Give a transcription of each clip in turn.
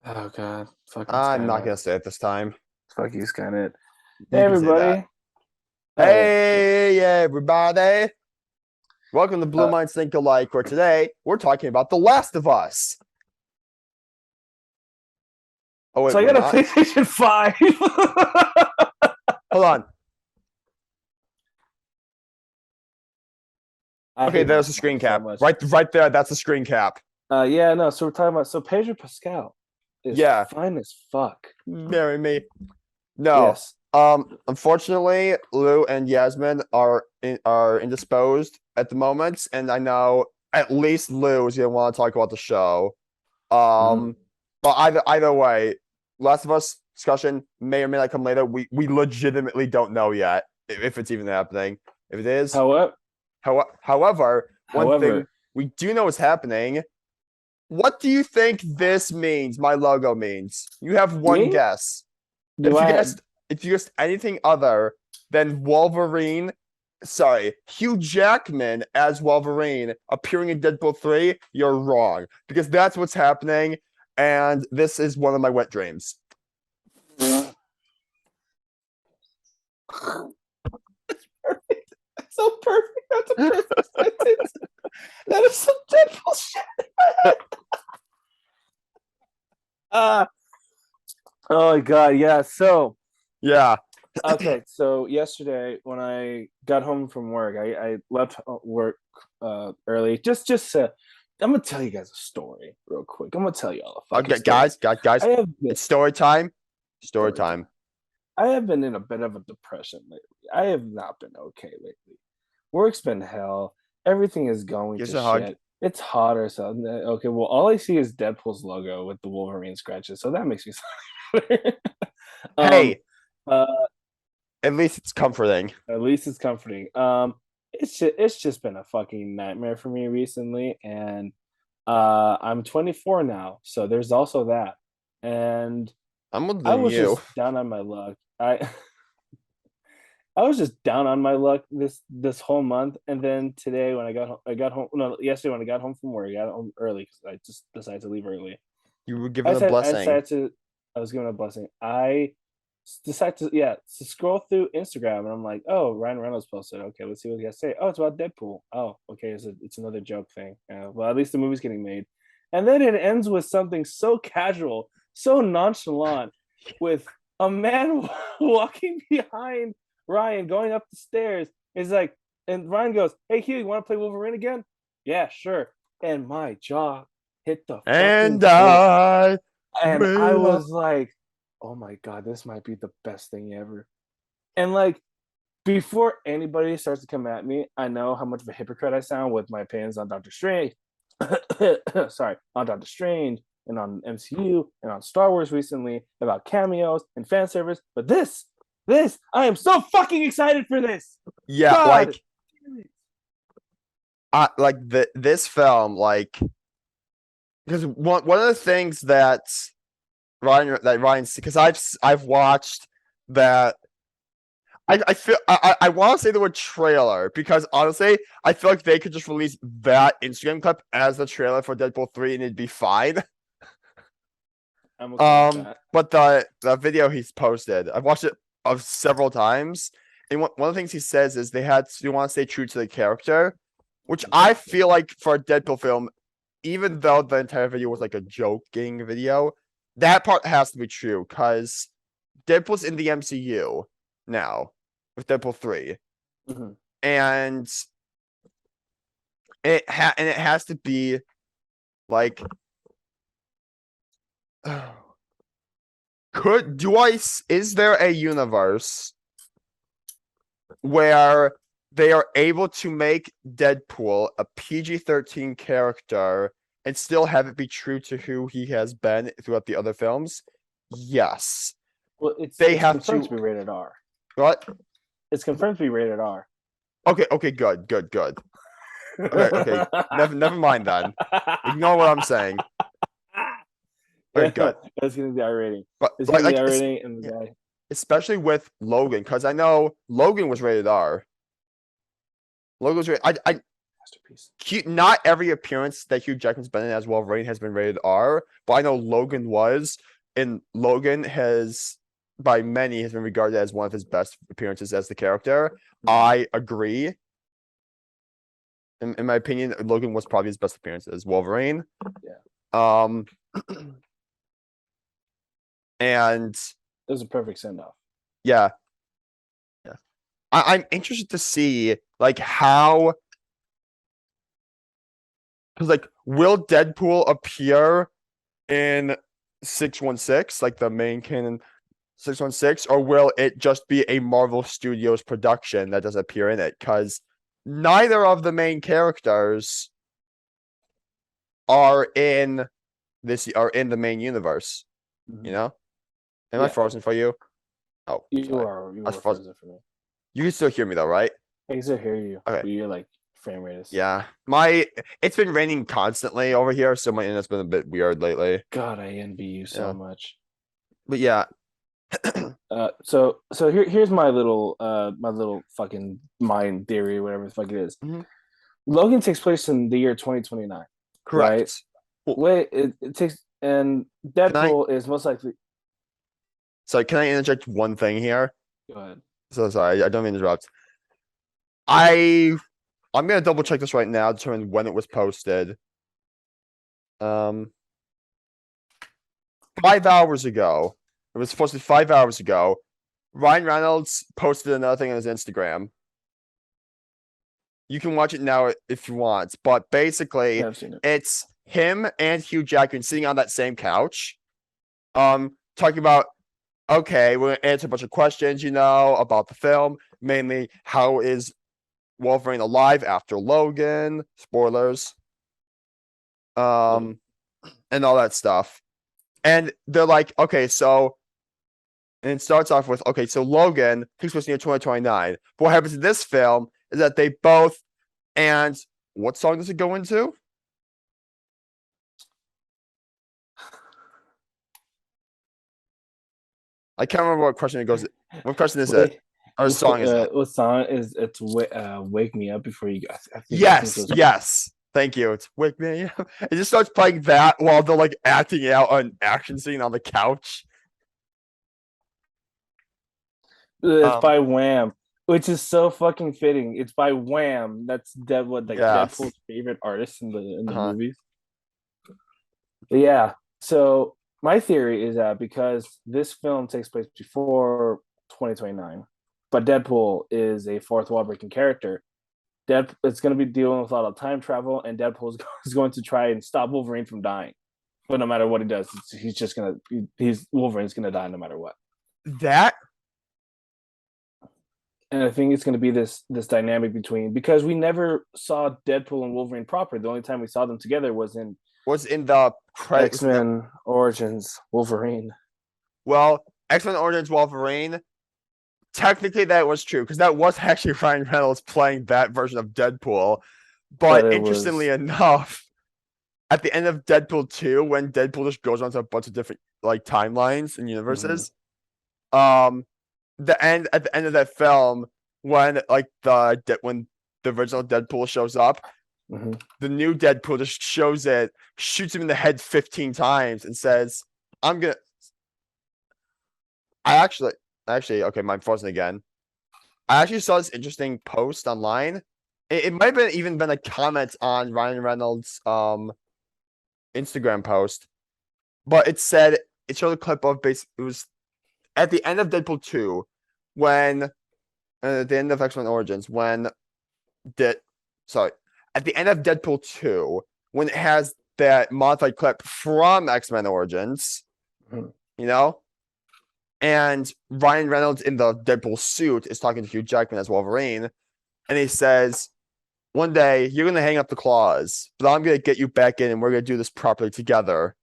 Oh god, fucking I'm not Skynet. gonna say it this time. Fuck you, Skynet. Hey You can say that. everybody. Oh yeah. Hey, everybody! Welcome to Blue Uh, Minds Think Alike, where today we're talking about The Last of Us. Oh wait, so I we're got a not. PlayStation 5. Hold on. I Okay, hate there's Last a of Us screen so cap. much. Right there. That's the screen cap. Yeah, no, so we're talking about Pedro Pascal is Yeah, fine as fuck. marry me. No. Yes. Unfortunately, Lou and Yasmin are indisposed at the moment, and I know at least Lou is gonna want to talk about the show. Mhm. Um, but either way, Last of Us discussion may or may not come later. We legitimately don't know yet if it's even happening. If it is, However, however, one thing however, we do know is happening. What do you think this means? My logo means. You have one me? guess. Do If you I guessed, if you guessed anything other than Wolverine, sorry, Hugh Jackman as Wolverine appearing in Deadpool 3, you're wrong. Because that's what's happening, and this is one of my wet dreams. perfect. That's so perfect. That's a perfect sentence. That is some Deadpool shit. uh oh my god, yeah. So Yeah. okay, so yesterday when I got home from work, I left work early. I'm gonna tell you guys a story real quick. I'm gonna tell you all a fucking Okay, story. guys, I have been it's story time. Story story time. time. I have been in a bit of a depression lately. I have not been okay lately. Work's been hell. Everything is going Gives to a hug. shit. It's hot or something. Okay, well, all I see is Deadpool's logo with the Wolverine scratches, so that makes me better. um, Hey, uh, at least it's comforting. At least it's comforting. It's just been a fucking nightmare for me recently, and I'm 24 now, so there's also that. And I'm older I than was you. just down on my luck. I was just down on my luck this whole month, and then today when I got home. No, yesterday when I got home from work, I got home early because I just decided to leave early. You were given a blessing. I was given a blessing. I decided to to scroll through Instagram, and I'm like, oh, Ryan Reynolds posted. Okay, let's see what he has to say. Oh, it's about Deadpool. Oh, okay, it's another joke thing. Well, at least the movie's getting made, and then it ends with something so casual, so nonchalant, with a man walking behind Ryan going up the stairs. Is like, and Ryan goes, "Hey, Hugh, you want to play Wolverine again?" Yeah, sure. And my jaw hit the fucking And floor. I And I will. was like, oh my God, this might be the best thing ever. And like, before anybody starts to come at me, I know how much of a hypocrite I sound with my opinions on Doctor Strange. Sorry, on Doctor Strange and on MCU and on Star Wars recently about cameos and fan service. But I am so fucking excited for this. Yeah, God. like like this film, like because one of the things that Ryan because I've watched that I feel I want to say the word trailer because honestly I feel like they could just release that Instagram clip as the trailer for Deadpool 3 and it'd be fine. I'm okay with that. But the video he's posted, I've watched it of several times, and one of the things he says is they had to want to stay true to the character, which I feel like for a Deadpool film, even though the entire video was like a joking video, that part has to be true because Deadpool's in the MCU now with Deadpool 3. Mhm. And it has to be like is there a universe where they are able to make Deadpool a PG-13 character and still have it be true to who he has been throughout the other films? Yes. Well, They it's have confirmed to to be rated R. what? It's confirmed to be rated R. Okay, good. Okay. Never mind then. Ignore what I'm saying. Okay, Yeah, good. it's gonna be R rating. But It's gonna be like R rating, and the yeah, guy. especially with Logan, because I know Logan was rated R. Logan's rated. masterpiece. Not every appearance that Hugh Jackman's been in as Wolverine has been rated R, but I know Logan was, and Logan has, by many, has been regarded as one of his best appearances as the character. I agree. In my opinion, Logan was probably his best appearance as Wolverine. Yeah. And it was a perfect send off. Yeah. I'm interested to see like how, because like will Deadpool appear in 616, like the main canon 616, or will it just be a Marvel Studios production that does appear in it? Because neither of the main characters are in the main universe. You know? Am I frozen for you? Oh, you are frozen for me. You can still hear me though, right? I can still hear you. Okay. But you're like frame rate is. Yeah. It's been raining constantly over here, so my internet's been a bit weird lately. God, I envy you so much. But yeah. So here's my little fucking mind theory, whatever the fuck it is. Logan takes place in the year 2029. Correct. Right? Wait, it takes, and Deadpool is most likely. Sorry, can I interject one thing here? Go ahead. So sorry, I don't mean to interrupt. I'm gonna double check this right now, determine when it was posted. 5 hours ago. It was supposed to be 5 hours ago. Ryan Reynolds posted another thing on his Instagram. You can watch it now if you want, but basically, it's him and Hugh Jackman sitting on that same couch, talking about, okay, we're gonna answer a bunch of questions, about the film, mainly how is Wolverine alive after Logan, spoilers, and all that stuff. And they're like, okay, so, and it starts off with, okay, so Logan takes place in 2029. But what happens in this film is that they both, and what song does it go into? I can't remember what question it goes. What question is it? Or song is it? What song is it's Wake Me Up Before You Go? Yes. Thank you. It's Wake Me Up. It just starts playing that while they're like acting out an action scene on the couch. It's by Wham, which is so fucking fitting. It's by Wham. That's Deadpool's favorite artist in the movies. But yeah. So my theory is that because this film takes place before 2029, but Deadpool is a fourth wall breaking character, it's going to be dealing with a lot of time travel, and Deadpool is going to try and stop Wolverine from dying. But no matter what he does, Wolverine's gonna die no matter what. And I think it's going to be this dynamic between, because we never saw Deadpool and Wolverine proper. The only time we saw them together was in the X-Men Origins Wolverine. Well, X-Men Origins Wolverine, technically that was true, because that was actually Ryan Reynolds playing that version of Deadpool. But interestingly enough, at the end of Deadpool 2, when Deadpool just goes on to a bunch of different like timelines and universes, at the end of that film, when when the original Deadpool shows up, the new Deadpool just shows it, shoots him in the head 15 times, and says, okay, I'm frozen again. I actually saw this interesting post online. It might have even been a comment on Ryan Reynolds' Instagram post, but it showed a clip of it was at the end of Deadpool 2, when at the end of X-Men Origins, at the end of Deadpool 2, when it has that modified clip from X-Men Origins, and Ryan Reynolds in the Deadpool suit is talking to Hugh Jackman as Wolverine, and he says, one day you're going to hang up the claws, but I'm going to get you back in and we're going to do this properly together.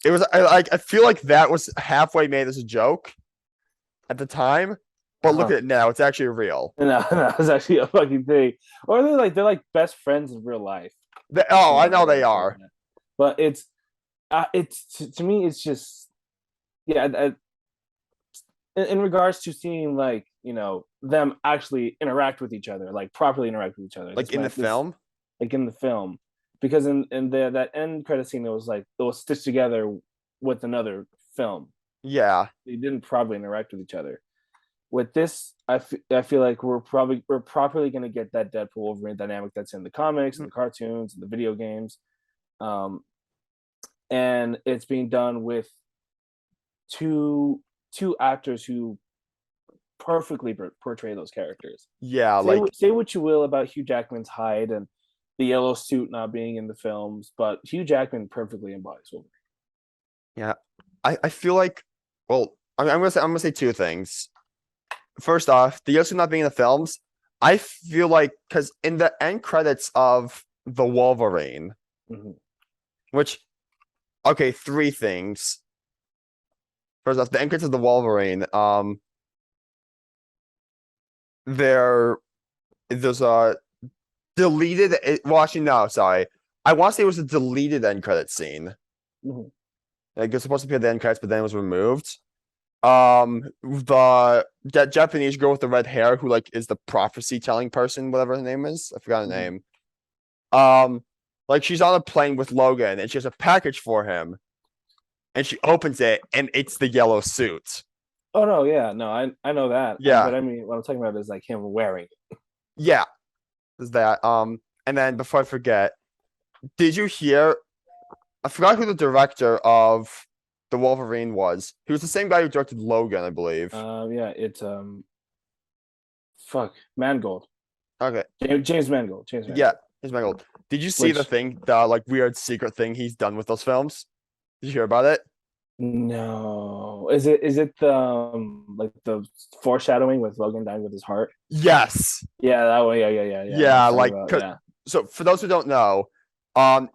It was I feel like that was halfway made as a joke at the time, but look at it now, it's actually real. No, it's actually a fucking thing. Or they're like best friends in real life. I know they are. But it's to me, it's just in regards to seeing like them actually interact with each other, like properly interact with each other. Like in the film. Like in the film, because in that end credit scene, it was stitched together with another film. Yeah. They didn't properly interact with each other. With this, I feel like we're properly going to get that Deadpool Wolverine dynamic that's in the comics and the cartoons and the video games, and it's being done with two actors who perfectly portray those characters. Yeah, like Say what you will about Hugh Jackman's hide and the yellow suit not being in the films, but Hugh Jackman perfectly embodies Wolverine. yeah. I feel like, well, I'm gonna say two things. First off, the Yosu not being in the films, I feel like because in the end credits of the Wolverine, which okay, three things. First off, the end credits of the Wolverine, there's a deleted. Well, actually, no, sorry. I want to say it was a deleted end credit scene. Like it was supposed to be at the end credits, but then it was removed. The that Japanese girl with the red hair who like is the prophecy telling person, whatever her name is, I forgot her name. Like she's on a plane with Logan and she has a package for him, and she opens it and it's the yellow suit. Oh no, yeah, no, I know that. Yeah, but I mean, what I'm talking about is like him wearing it. yeah, is that. And then before I forget, did you hear? I forgot who the director of the Wolverine was. He was the same guy who directed Logan, I believe. Yeah, it's fuck, Mangold. Okay. James Mangold. James Mangold. Yeah, here's Mangold. Did you see the thing, the like weird secret thing he's done with those films? Did you hear about it? No. Is it the like the foreshadowing with Logan dying with his heart? Yes. Yeah, that way. Yeah. Yeah, like yeah. so for those who don't know,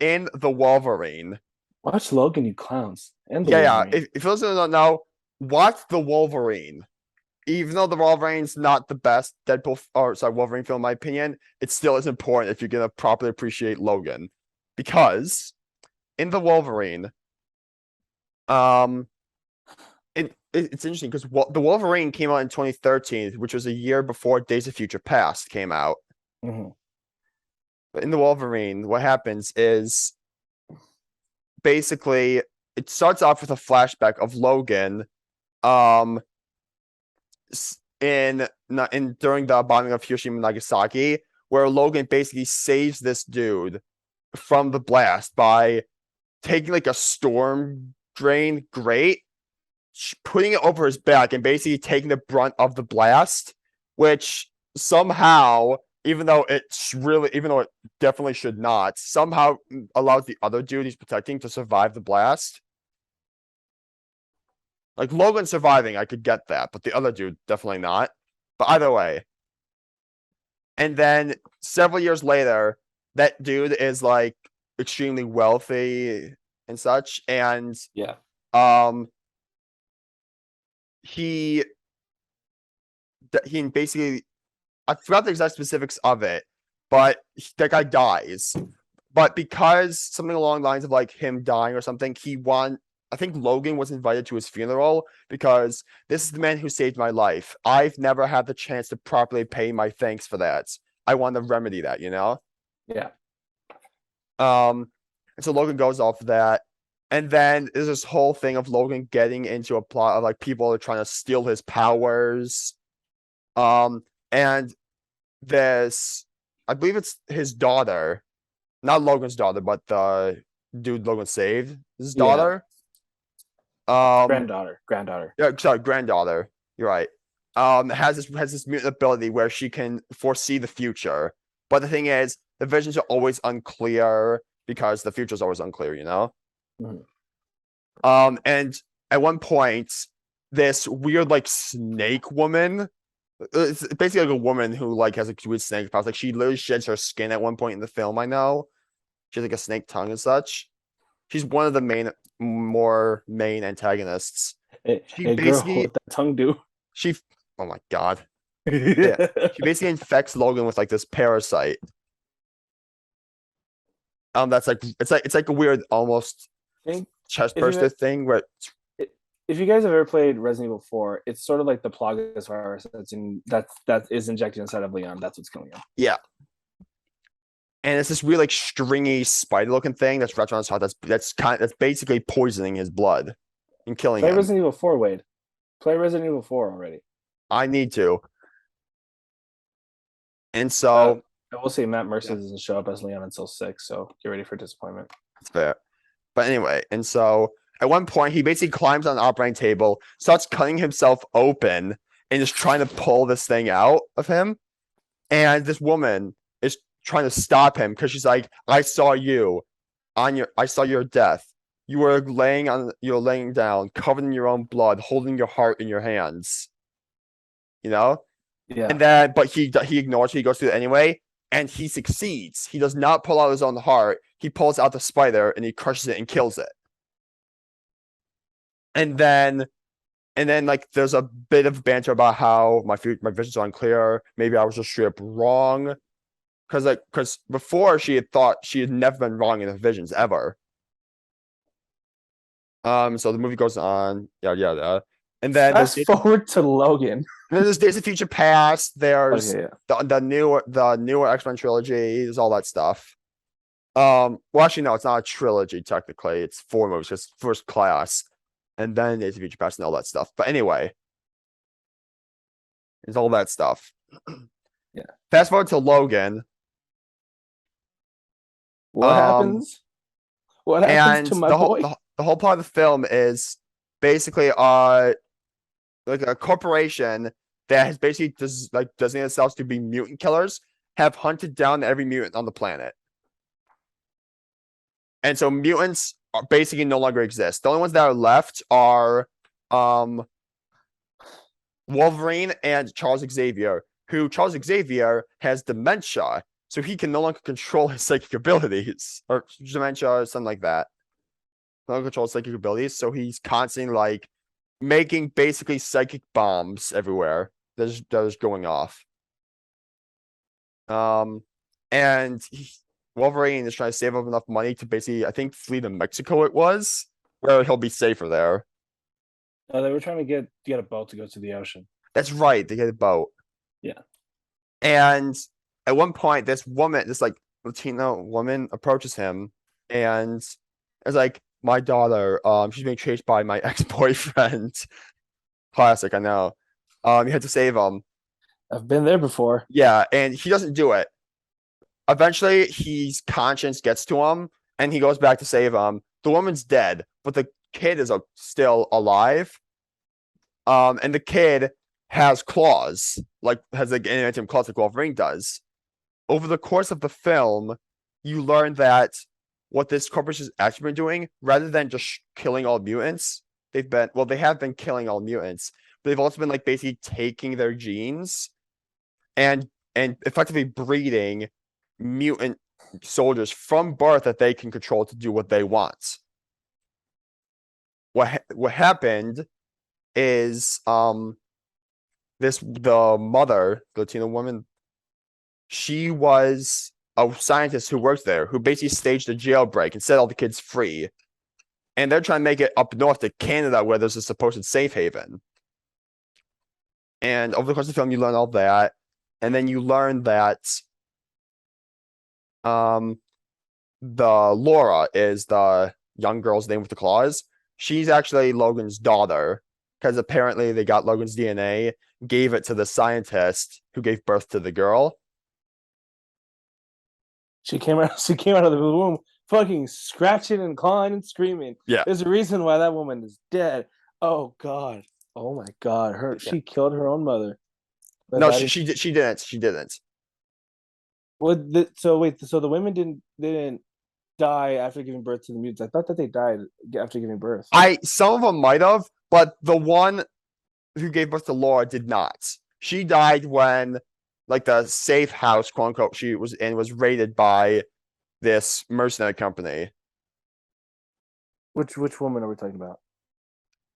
in the Wolverine. Watch Logan, you clowns. And the Yeah, Wolverine. yeah. If those who don't know, watch the Wolverine. Even though the Wolverine's not the best Deadpool or sorry, Wolverine film, in my opinion, it still is important if you're gonna properly appreciate Logan. Because in the Wolverine, it's interesting because the Wolverine came out in 2013, which was a year before Days of Future Past came out. But in the Wolverine, what happens is basically it starts off with a flashback of Logan, in during the bombing of Hiroshima and Nagasaki, where Logan basically saves this dude from the blast by taking like a storm drain grate, putting it over his back, and basically taking the brunt of the blast, which somehow, even though it definitely should not, somehow allows the other dude he's protecting to survive the blast. Like Logan surviving, I could get that, but the other dude definitely not. But either way. And then several years later, that dude is like extremely wealthy and such, and yeah. He basically, I forgot the exact specifics of it, but that guy dies. But because something along the lines of like him dying or something, I think Logan was invited to his funeral because this is the man who saved my life. I've never had the chance to properly pay my thanks for that. I want to remedy that, you know? Yeah. And so Logan goes off of that. And then there's this whole thing of Logan getting into a plot of like people are trying to steal his powers. And this, I believe it's his daughter, not Logan's daughter, but the dude Logan saved, his daughter. Granddaughter. Yeah, sorry, granddaughter. You're right. Has this mutant ability where she can foresee the future. But the thing is, the visions are always unclear because the future is always unclear, you know? And at one point, this weird like snake woman, it's basically like a woman who like has a weird snake powers. Like she literally sheds her skin at one point in the film. I know she has like a snake tongue and such. She's one of the more main antagonists. She basically, girl, what that tongue do? Oh my god. Yeah, she basically infects Logan with like this parasite. That's like it's like a weird almost chest burster thing where if you guys have ever played Resident Evil 4, it's sort of like the Plagas virus that is injected inside of Leon. That's what's killing him. Yeah. And it's this weird, like stringy spider-looking thing that's wrapped around his heart. That's basically poisoning his blood and killing Play him. Resident Evil 4, Wade. Play Resident Evil 4 already. I need to. And Uh, so I will say Matt Mercer Yeah. doesn't show up as Leon until 6, so get ready for disappointment. it's fair. But anyway, and so at one point he basically climbs on the operating table, starts cutting himself open, and is trying to pull this thing out of him. And this woman is trying to stop him because she's like, I saw your death. You're laying down, covered in your own blood, holding your heart in your hands. You know? Yeah. And then, but he ignores it. He goes through it anyway, and he succeeds. He does not pull out his own heart. He pulls out the spider and he crushes it and kills it. And then, like, there's a bit of banter about how my visions are unclear. Maybe I was just straight up wrong, because before she had thought she had never been wrong in her visions ever. So the movie goes on, yada yada, and then Fast forward to Logan. there's Days of Future Past. There's Okay, yeah. the newer X-Men trilogy. There's all that stuff. Well, actually, no, it's not a trilogy technically. It's 4 movies, just First Class, and then Days of Future Past and all that stuff. But anyway, it's all that stuff. Yeah. Fast forward to Logan. What happens? What happens And to my boy? the whole part of the film is basically like a corporation that has basically designated themselves to be mutant killers have hunted down every mutant on the planet. And so mutants are basically no longer exist. The only ones that are left are Wolverine and Charles Xavier, who Charles Xavier has dementia, so he can no longer control his psychic abilities, or dementia or something like that. No longer control his psychic abilities, so he's constantly like making basically psychic bombs everywhere that is going off. And Wolverine is trying to save up enough money to basically, I think, flee to Mexico. It was where he'll be safer there. Oh, they were trying to get a boat to go to the ocean. That's right. They get a boat. Yeah. And at one point, this like Latino woman approaches him and is like, my daughter, she's being chased by my ex-boyfriend. Classic, I know. You had to save him. I've been there before. Yeah, and he doesn't do it. Eventually, his conscience gets to him, and he goes back to save him. The woman's dead, but the kid is still alive. And the kid has claws, has animated claws like Wolverine does. Over the course of the film, you learn that what this corporation has actually been doing, rather than just killing all mutants, they have been killing all mutants, but they've also been like basically taking their genes and effectively breeding mutant soldiers from birth that they can control to do what they want. What happened is the mother, the Latino woman, she was a scientist who works there, who basically staged a jailbreak and set all the kids free. And they're trying to make it up north to Canada, where there's a supposed safe haven. And over the course of the film, you learn all that. And then you learn that the Laura is the young girl's name with the claws. She's actually Logan's daughter, because apparently they got Logan's DNA, gave it to the scientist who gave birth to the girl. She came out of the womb fucking scratching and clawing and screaming. Yeah. There's a reason why that woman is dead. Oh God. Oh my God. She killed her own mother. No, she didn't. She didn't. So the women didn't die after giving birth to the mutants. I thought that they died after giving birth. Some of them might have, but the one who gave birth to Laura did not. She died when, like, the safe house, quote unquote, she was in was raided by this mercenary company. Which woman are we talking about?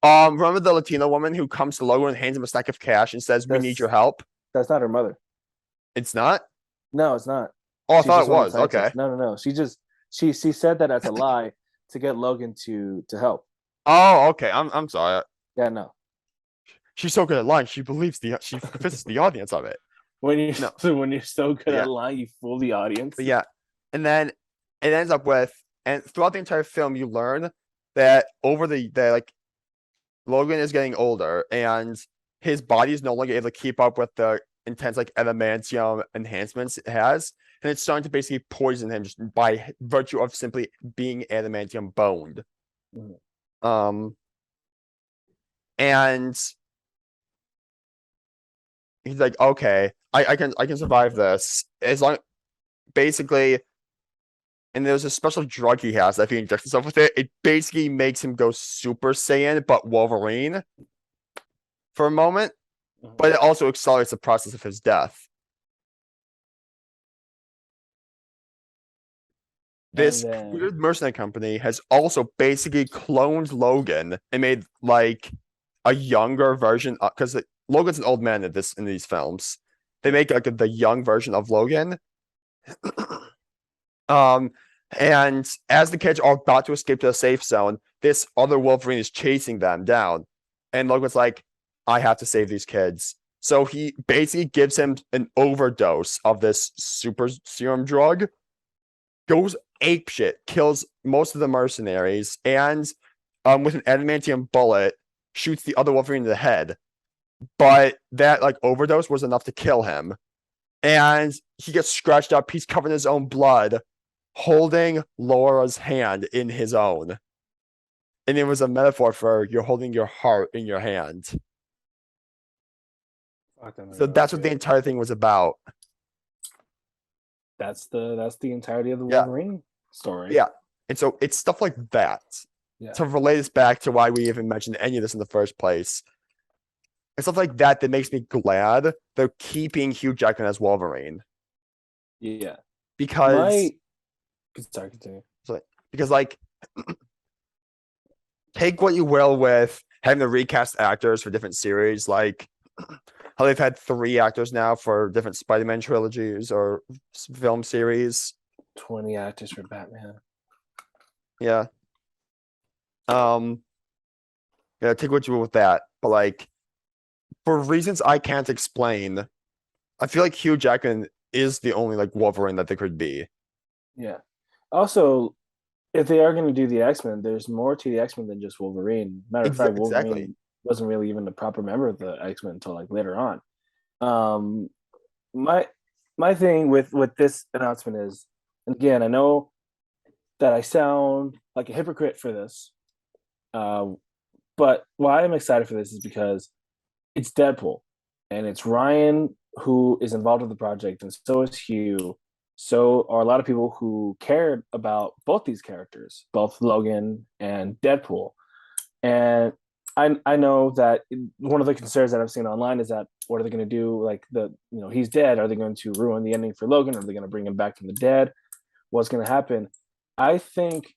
Remember the Latino woman who comes to Logan and hands him a stack of cash and says, "We need your help"? That's not her mother. It's not? No, it's not. Oh, I thought it was. Okay. No. She said that as a lie to get Logan to help. Oh, okay. I'm sorry. Yeah, no. She's so good at lying. She convinces the audience of it. When you No, when you're so good but at yeah, lying, you fool the audience. but yeah, and then it ends up with, and throughout the entire film, you learn that over the like Logan is getting older and his body is no longer able to keep up with the intense like adamantium enhancements it has, and it's starting to basically poison him just by virtue of simply being adamantium boned. Mhm. Um, and he's like, okay, I can survive this as long basically. And there's a special drug he has that if he injects himself with it, it basically makes him go Super Saiyan, but Wolverine for a moment. Mhm. But it also accelerates the process of his death. And This then weird mercenary company has also basically cloned Logan and made like a younger version because Logan's an old man in these films. They yeah, make like the young version of Logan. Um, and as the kids are about to escape to the safe zone, this other Wolverine is chasing them down. And Logan's like, I have to save these kids. So he basically gives him an overdose of this super serum drug, goes apeshit, kills most of the mercenaries, and with an adamantium bullet, shoots the other Wolverine in the head. But that like overdose was enough to kill him. And he gets scratched up. He's covered in his own blood, holding Laura's hand in his own. And it was a metaphor for you're holding your heart in your hand. fuck, that movie So was that's what the good. entire thing was about. That's the entirety of the Yeah. Wolverine story. Yeah. And so it's stuff like that Yeah, to relate us back to why we even mentioned any of this in the first place. And stuff like that that makes me glad they're keeping Hugh Jackman as Wolverine. yeah. Because My sorry, continue. because like take what you will with having to recast actors for different series, like how they've had 3 actors now for different Spider-Man trilogies or film series. 20 actors for Batman. Yeah. Um, yeah, take what you will with that. But like for reasons I can't explain, I feel like Hugh Jackman is the only like Wolverine that there could be. Yeah. Also, if they are going to do the X-Men, there's more to the X-Men than just Wolverine. Matter of fact, Exactly. Wolverine wasn't really even a proper member of the X-Men until like later on. Um, my my thing with this announcement is, and again, I know that I sound like a hypocrite for this, uh, but why I'm excited for this is because it's Deadpool, and it's Ryan who is involved with the project, and so is Hugh. So are a lot of people who cared about both these characters, both Logan and Deadpool. And I know that one of the concerns that I've seen online is that what are they going to do? Like he's dead. Are they going to ruin the ending for Logan? Are they going to bring him back from the dead? What's going to happen? I think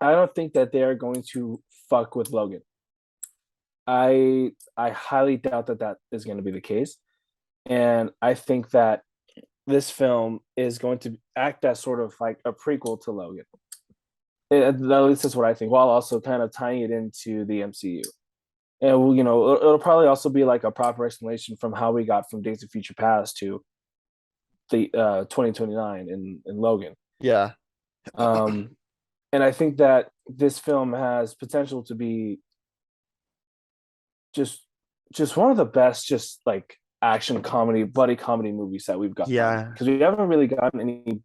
I don't think that they are going to fuck with Logan. I highly doubt that that is going to be the case, and I think that this film is going to act as sort of like a prequel to Logan. At least that's what I think, while also kind of tying it into the MCU. And it'll probably also be like a proper explanation from how we got from Days of Future Past to the 2029 in Logan. Yeah. Um, and I think that this film has potential to be just just one of the best, just like action comedy, buddy comedy movies that we've gotten, Yeah. because we haven't really gotten any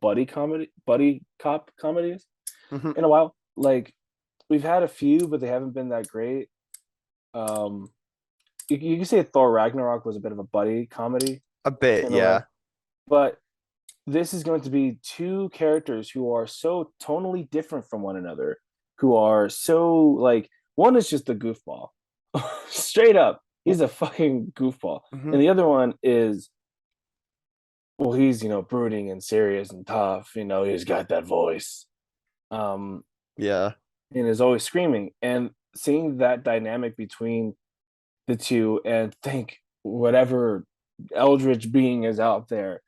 buddy cop comedies Mhm. in a while. Like we've had a few, but they haven't been that great. Um, you can say Thor Ragnarok was a bit of a buddy comedy A bit, in a way, yeah. but this is going to be two characters who are so tonally different from one another, who are so like one is just a goofball, straight up. He's a fucking goofball, Mhm. and the other one is well, he's brooding and serious and tough. He's got that voice, um, Yeah. and is always screaming. And seeing that dynamic between the two, and think whatever eldritch being is out there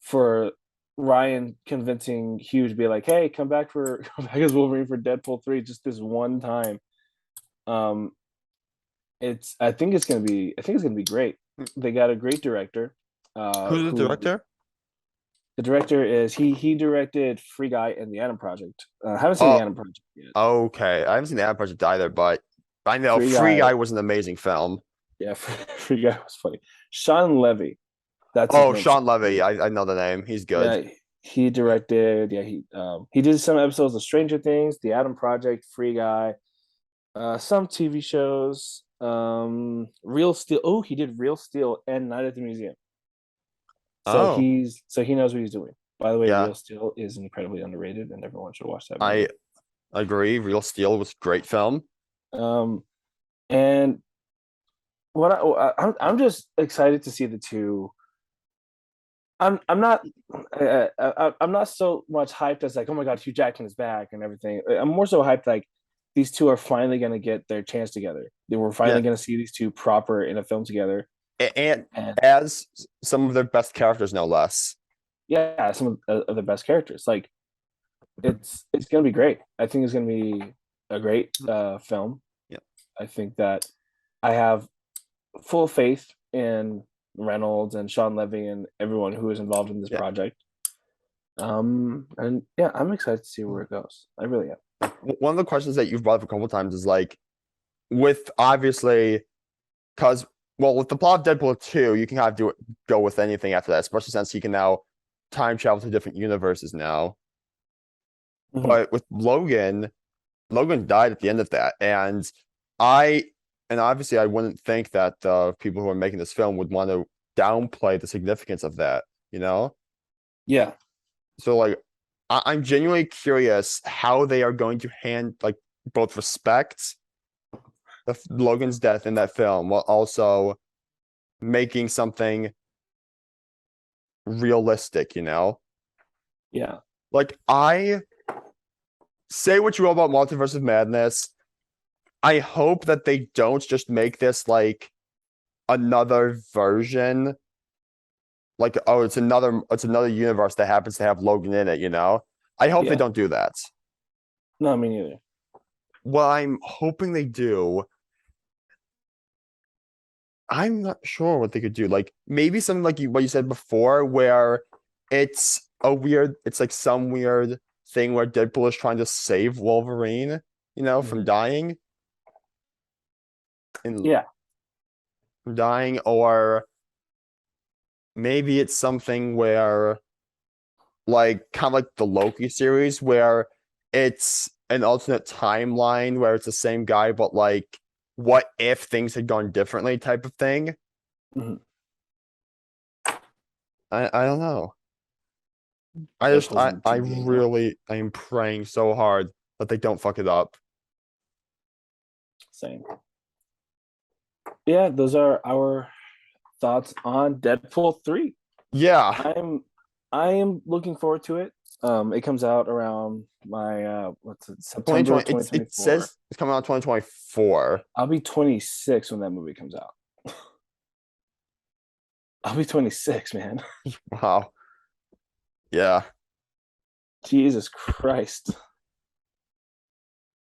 for Ryan convincing Hugh to be like, "Hey, come back as Wolverine for Deadpool 3 just this one time." Um, I think it's gonna be great. They got a great director. Who's the Who director? the director is he directed Free Guy and the Atom Project. I haven't seen the Oh, Atom Project yet. okay. I haven't seen the Ad Project either, but I know Free Free Guy, Guy was an amazing film. yeah, Free Guy was funny. Sean Levy, that's his Oh, name. Sean Sean Levy. Levy. I know the name. He's good. Yeah, he directed. Yeah, he did some episodes of Stranger Things, The Atom Project, Free Guy, some TV shows. Real Steel. Oh, he did Real Steel and Night at the Museum. So Oh, he knows what he's doing. By the way, yeah. Real Steel is incredibly underrated, and everyone should watch that I movie. agree. Real Steel was a great film. Um, and I'm just excited to see the two. I'm not I'm not so much hyped as like, oh my god, Hugh Jackman is back and everything. I'm more so hyped like these two are finally gonna get their chance together. They were Yeah. finally gonna see these two proper in a film together. And And as some of their best characters, no less. yeah, some of the best characters. Like it's gonna be great. I think it's gonna be a great film. Yeah. I think that I have full faith in Reynolds and Sean Levy and everyone who is involved in this Yeah. project. And yeah, I'm excited to see where it goes. I really am. One of the questions that you've brought up a couple times is like, with obviously, because well, with the plot of Deadpool 2, you can kind of go with anything after that, especially since he can now time travel to different universes now. Mhm. But with Logan died at the end of that, I and obviously I wouldn't think that people who are making this film would want to downplay the significance of that, you know? Yeah, So like I'm genuinely curious how they are going to like both respect Logan's death in that film while also making something realistic, you know? yeah, Like I say what you will about Multiverse of Madness. I hope that they don't just make this like another version. Like, oh, it's another universe that happens to have Logan in it, you know? I hope they yeah. don't do that. No, me neither. What I'm hoping they do, I'm not sure what they could do. Like maybe something like what you said before, where it's like some weird thing where Deadpool is trying to save Wolverine, you know, from Mhm. dying and Yeah, dying, or maybe it's something where like kind of like the Loki series where it's an alternate timeline where it's the same guy, but like what if things had gone differently type of thing. mhm. I don't know. Deadpool's in I TV now. really I am praying so hard that they don't fuck it up. Same. Yeah, those are our thoughts on Deadpool 3. Yeah, I'm I am looking forward to it. It comes out around my what's it, September 2020 it 2024. says it's coming out 2024. I'll be 26 when that movie comes out. I'll be 26, man. Wow. Yeah. Jesus Christ.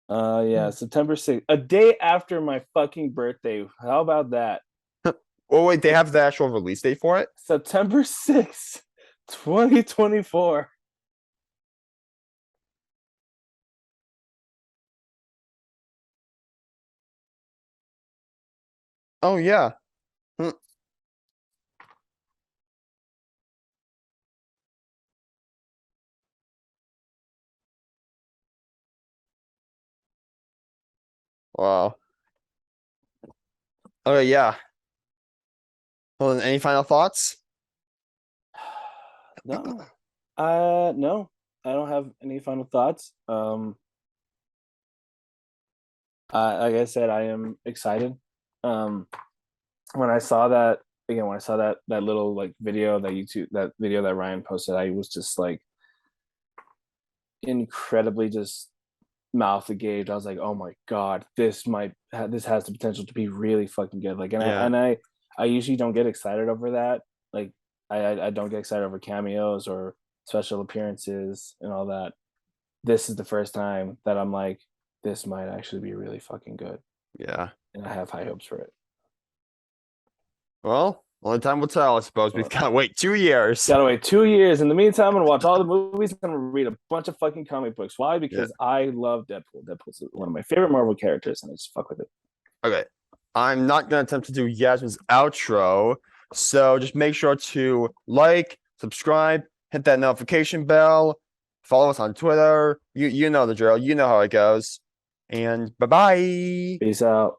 Yeah, September 6th. A day after my fucking birthday. How about that? Oh wait, they have the actual release date for it? September 6th, 2024. Oh yeah. Hmm. Wow. Okay, yeah. Well, then any final thoughts? No. No. I don't have any final thoughts. Like I said, I am excited. Um, when I saw that again, when I saw that little like video that video that Ryan posted, I was just like incredibly just mouth agape. I was like, oh my god, this has the potential to be really fucking good. Like, Yeah. I usually don't get excited over that. Like, I don't get excited over cameos or special appearances and all that. This is the first time that I'm like, this might actually be really fucking good. Yeah. and I have high hopes for it. Well, only time will tell, I suppose. We've Well, got to wait 2 years. gotta wait 2 years. In the meantime, I'm gonna watch all the movies. I'm gonna read a bunch of fucking comic books. Why? Because I love Deadpool. Deadpool's one of my favorite Marvel characters, and I just fuck with it. Okay. I'm not going to attempt to do Yasmin's outro. So just make sure to like, subscribe, hit that notification bell, follow us on Twitter. You know the drill. You know how it goes. And bye-bye. Peace out.